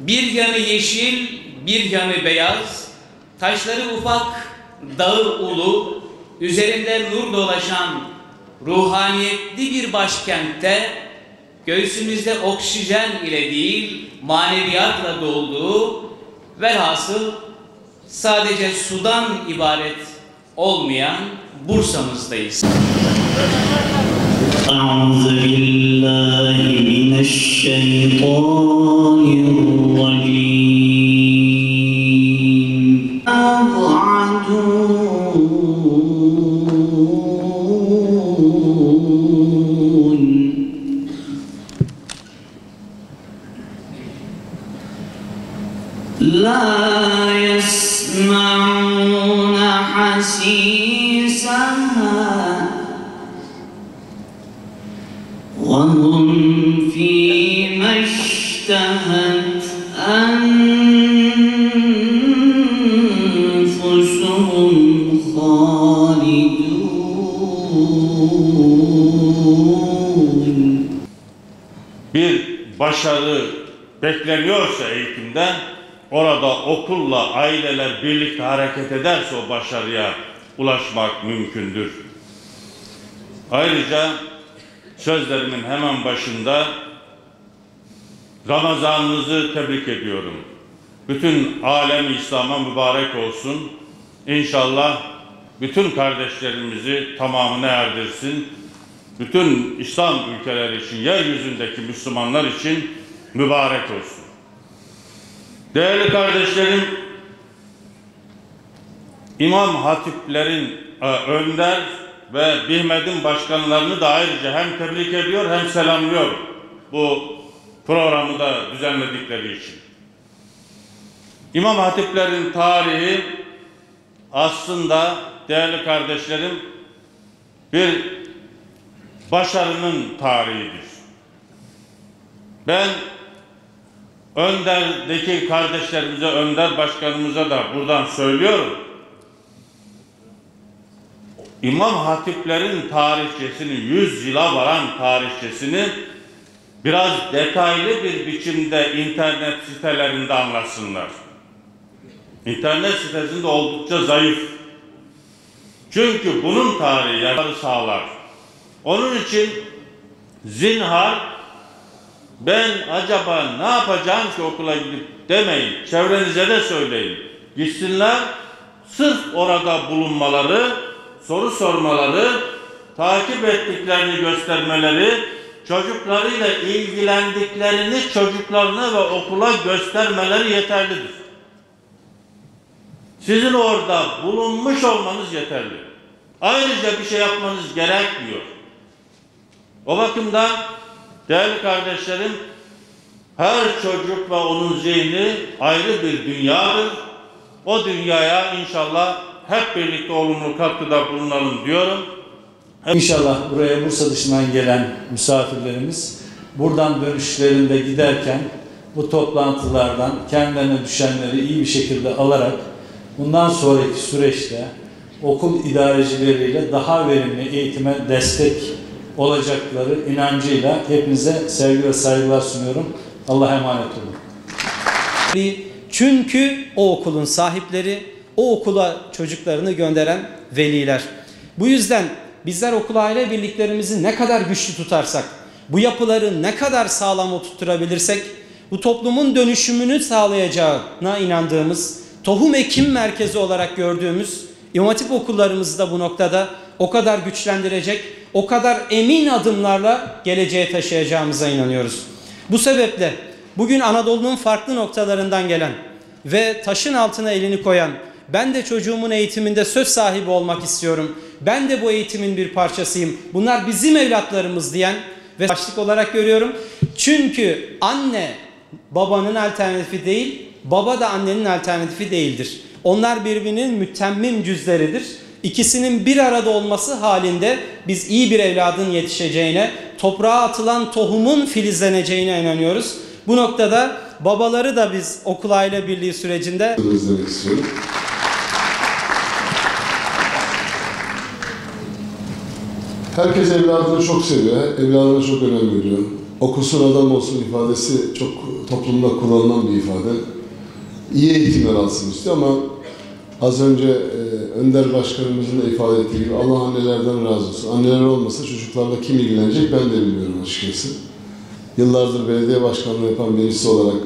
Bir yanı yeşil, bir yanı beyaz, taşları ufak, dağı ulu, üzerinde nur dolaşan ruhaniyetli bir başkentte, göğsümüzde oksijen ile değil, maneviyatla dolduğu, velhasıl sadece sudan ibaret olmayan Bursa'mızdayız. لا يسمعون حسيسها وهم فيما اشتهت أنفسهم خالدون. Bir başarı bekleniyorsa eğitimden, orada okulla aileler birlikte hareket ederse o başarıya ulaşmak mümkündür. Ayrıca sözlerimin hemen başında Ramazanınızı tebrik ediyorum. Bütün alem İslam'a mübarek olsun. İnşallah bütün kardeşlerimizi tamamına erdirsin. Bütün İslam ülkeleri için, yeryüzündeki Müslümanlar için mübarek olsun. Değerli kardeşlerim, İmam Hatiplerin önder ve BİHMED'in başkanlarını da ayrıca hem tebrik ediyor hem selamlıyor bu programı da düzenledikleri için. İmam Hatiplerin tarihi aslında değerli kardeşlerim bir başarının tarihidir. Ben önderdeki kardeşlerimize, önder başkanımıza da buradan söylüyorum. İmam Hatiplerin tarihçesini, 100 yıla varan tarihçesini biraz detaylı bir biçimde internet sitelerinde anlatsınlar. İnternet sitesinde oldukça zayıf. Çünkü bunun tarihi yararı sağlar. Onun için zinhar ben acaba ne yapacağım ki okula gidip demeyin. Çevrenize de söyleyin. Gitsinler, sırf orada bulunmaları, soru sormaları, takip ettiklerini göstermeleri, çocuklarıyla ilgilendiklerini çocuklarına ve okula göstermeleri yeterlidir. Sizin orada bulunmuş olmanız yeterli. Ayrıca bir şey yapmanız gerekmiyor. O bakımdan değerli kardeşlerim, her çocuk ve onun zihni ayrı bir dünyadır. O dünyaya inşallah hep birlikte olumlu katkıda bulunalım diyorum. İnşallah buraya Bursa dışından gelen misafirlerimiz buradan dönüşlerinde giderken bu toplantılardan kendilerine düşenleri iyi bir şekilde alarak bundan sonraki süreçte okul idarecileriyle daha verimli eğitime destek olacakları inancıyla hepinize sevgi ve saygılar sunuyorum. Allah'a emanet olun. Çünkü o okulun sahipleri, o okula çocuklarını gönderen veliler. Bu yüzden bizler okul aile birliklerimizi ne kadar güçlü tutarsak, bu yapıları ne kadar sağlam oturtturabilirsek, bu toplumun dönüşümünü sağlayacağına inandığımız, tohum ekim merkezi olarak gördüğümüz İmam Hatip okullarımızı da bu noktada o kadar güçlendirecek, o kadar emin adımlarla geleceğe taşıyacağımıza inanıyoruz. Bu sebeple bugün Anadolu'nun farklı noktalarından gelen ve taşın altına elini koyan, ben de çocuğumun eğitiminde söz sahibi olmak istiyorum, ben de bu eğitimin bir parçasıyım, bunlar bizim evlatlarımız diyen ve başlık olarak görüyorum. Çünkü anne babanın alternatifi değil, baba da annenin alternatifi değildir. Onlar birbirinin mütemmim cüzleridir. İkisinin bir arada olması halinde biz iyi bir evladın yetişeceğine, toprağa atılan tohumun filizleneceğine inanıyoruz. Bu noktada babaları da biz okul aile birliği sürecinde izlemek istiyorum. Herkes evladını çok seviyor, evladına çok önem veriyor. okusun adam olsun ifadesi çok toplumda kullanılan bir ifade. İyi eğitimler alsın istiyor ama az önce Önder Başkanımızın da ifade ettiği gibi Allah annelerden razı olsun. Anneler olmasa çocuklarla kim ilgilenecek ben de bilmiyorum açıkçası. Yıllardır belediye başkanlığı yapan birisi olarak,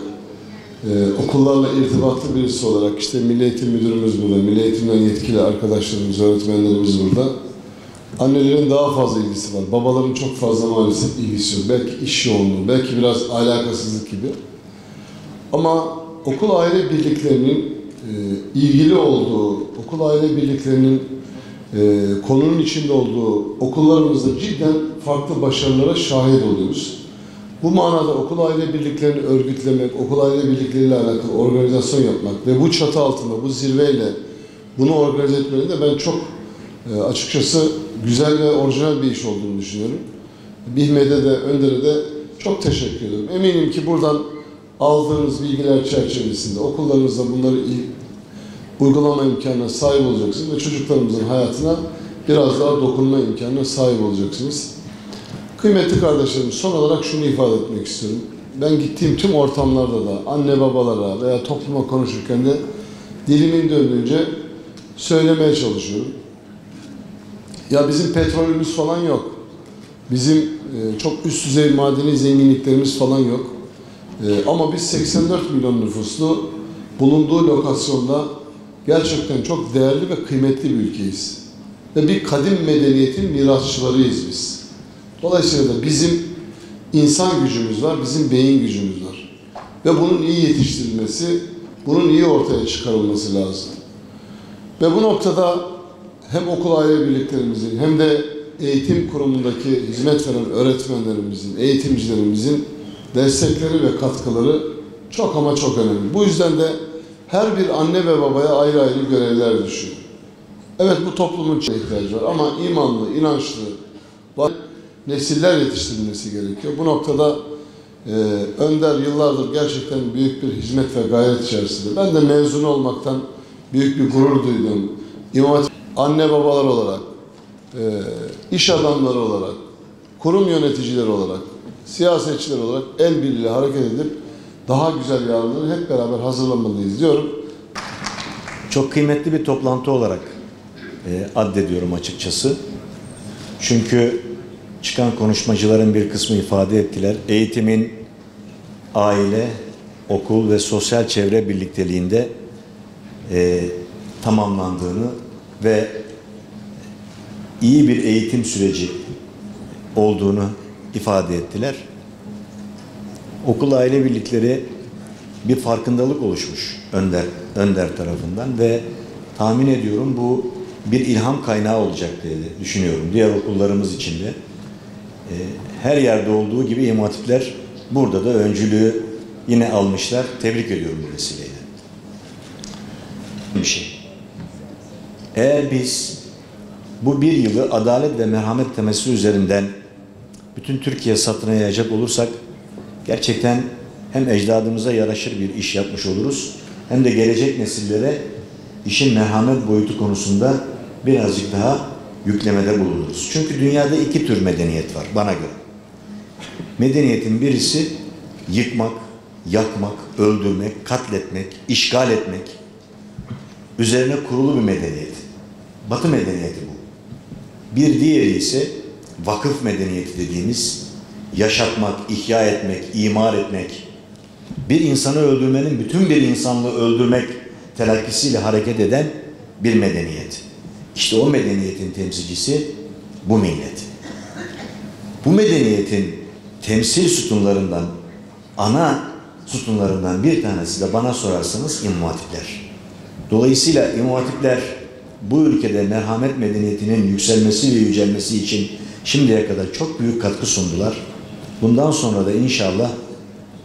okullarla irtibatlı birisi olarak, işte Milli Eğitim Müdürümüz burada, Milli Eğitimden yetkili arkadaşlarımız, öğretmenlerimiz burada. Annelerin daha fazla ilgisi var. Babaların çok fazla maalesef ilgisi yok. Belki iş yoğunluğu, belki biraz alakasızlık gibi. Ama okul aile birliklerinin ilgili olduğu, okul aile birliklerinin konunun içinde olduğu okullarımızda cidden farklı başarılara şahit oluyoruz. Bu manada okul aile birliklerini örgütlemek, okul aile birlikleriyle alakalı organizasyon yapmak ve bu çatı altında, bu zirveyle bunu organize etmenin de ben çok açıkçası güzel ve orijinal bir iş olduğunu düşünüyorum. Bihmet'e de, Önder'e de çok teşekkür ederim. Eminim ki buradan aldığınız bilgiler çerçevesinde okullarınızda bunları uygulama imkanına sahip olacaksınız ve çocuklarımızın hayatına biraz daha dokunma imkanına sahip olacaksınız. Kıymetli kardeşlerim, son olarak şunu ifade etmek istiyorum. Ben gittiğim tüm ortamlarda da anne babalara veya topluma konuşurken de dilimin döndüğünce söylemeye çalışıyorum. Ya bizim petrolümüz falan yok. Bizim çok üst düzey madeni zenginliklerimiz falan yok. Ama biz 84 milyon nüfuslu bulunduğu lokasyonda gerçekten çok değerli ve kıymetli bir ülkeyiz. Ve bir kadim medeniyetin mirasçılarıyız biz. Dolayısıyla da bizim insan gücümüz var, bizim beyin gücümüz var. Ve bunun iyi yetiştirilmesi, bunun iyi ortaya çıkarılması lazım. Ve bu noktada hem okul aile birliklerimizin hem de eğitim kurumundaki hizmet veren öğretmenlerimizin, eğitimcilerimizin destekleri ve katkıları çok ama çok önemli. Bu yüzden de her bir anne ve babaya ayrı ayrı görevler düşüyor. Evet, bu toplumun ihtiyacı var ama imanlı, inançlı nesiller yetiştirilmesi gerekiyor. Bu noktada Önder yıllardır gerçekten büyük bir hizmet ve gayret içerisinde. Ben de mezun olmaktan büyük bir gurur duydum. Anne babalar olarak, iş adamları olarak, kurum yöneticileri olarak, siyasetçiler olarak el birliğiyle hareket edip daha güzel yarınları hep beraber hazırlamalıyız diyorum. Çok kıymetli bir toplantı olarak addediyorum açıkçası. Çünkü çıkan konuşmacıların bir kısmı ifade ettiler. Eğitimin aile, okul ve sosyal çevre birlikteliğinde tamamlandığını ve iyi bir eğitim süreci olduğunu ifade ettiler. Okul aile birlikleri bir farkındalık oluşmuş Önder tarafından ve tahmin ediyorum bu bir ilham kaynağı olacak diye düşünüyorum. Diğer okullarımız için de. Her yerde olduğu gibi İmam Hatipler burada da öncülüğü yine almışlar. Tebrik ediyorum bu vesileyle. Bir şey. Eğer biz bu bir yılı adalet ve merhamet teması üzerinden bütün Türkiye satına yayacak olursak gerçekten hem ecdadımıza yaraşır bir iş yapmış oluruz hem de gelecek nesillere işin merhamet boyutu konusunda birazcık daha yüklemede bulunuruz. Çünkü dünyada iki tür medeniyet var bana göre. Medeniyetin birisi yıkmak, yakmak, öldürmek, katletmek, işgal etmek üzerine kurulu bir medeniyet. Batı medeniyeti bu. Bir diğeri ise vakıf medeniyeti dediğimiz yaşatmak, ihya etmek, imar etmek, bir insanı öldürmenin bütün bir insanlığı öldürmek telakkisiyle hareket eden bir medeniyet. İşte o medeniyetin temsilcisi bu millet. Bu medeniyetin temsil sütunlarından, ana sütunlarından bir tanesi de bana sorarsanız İmam Hatipler. Dolayısıyla İmam Hatipler bu ülkede merhamet medeniyetinin yükselmesi ve yücelmesi için şimdiye kadar çok büyük katkı sundular. Bundan sonra da inşallah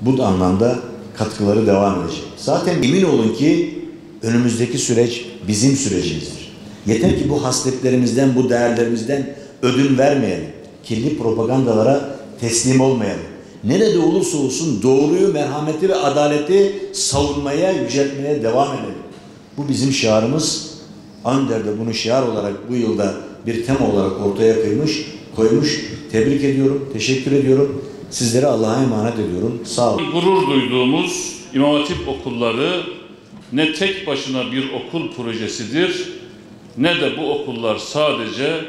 bu anlamda katkıları devam edecek. Zaten emin olun ki önümüzdeki süreç bizim sürecimizdir. Yeter ki bu hasletlerimizden, bu değerlerimizden ödün vermeyelim. Kirli propagandalara teslim olmayalım. Nerede olursa olsun doğruyu, merhameti ve adaleti savunmaya, yüceltmeye devam edelim. Bu bizim şiarımız. Önder de bunu şiar olarak bu yılda bir tema olarak ortaya koymuş. Tebrik ediyorum, teşekkür ediyorum. Sizlere Allah'a emanet ediyorum. Sağ olun. Gurur duyduğumuz İmam Hatip okulları ne tek başına bir okul projesidir, ne de bu okullar sadece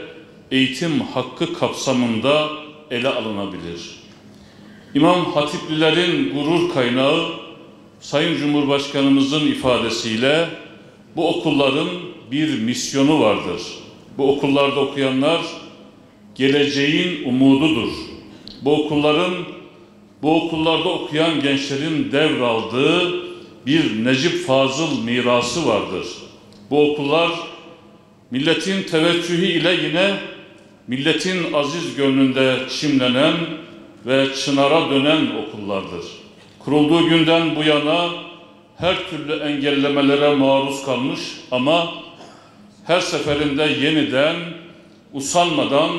eğitim hakkı kapsamında ele alınabilir. İmam Hatiplilerin gurur kaynağı, Sayın Cumhurbaşkanımızın ifadesiyle bu okulların bir misyonu vardır. Bu okullarda okuyanlar geleceğin umududur. Bu okullarda okuyan gençlerin devraldığı bir Necip Fazıl mirası vardır. Bu okullar milletin teveccühü ile yine milletin aziz gönlünde çimlenen ve çınara dönen okullardır. Kurulduğu günden bu yana her türlü engellemelere maruz kalmış ama her seferinde yeniden usanmadan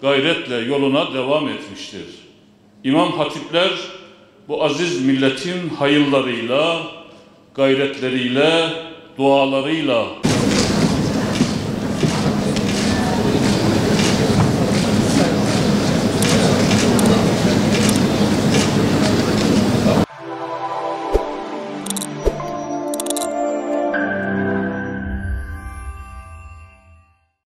gayretle yoluna devam etmiştir. İmam Hatipler bu aziz milletin hayırlarıyla, gayretleriyle, dualarıyla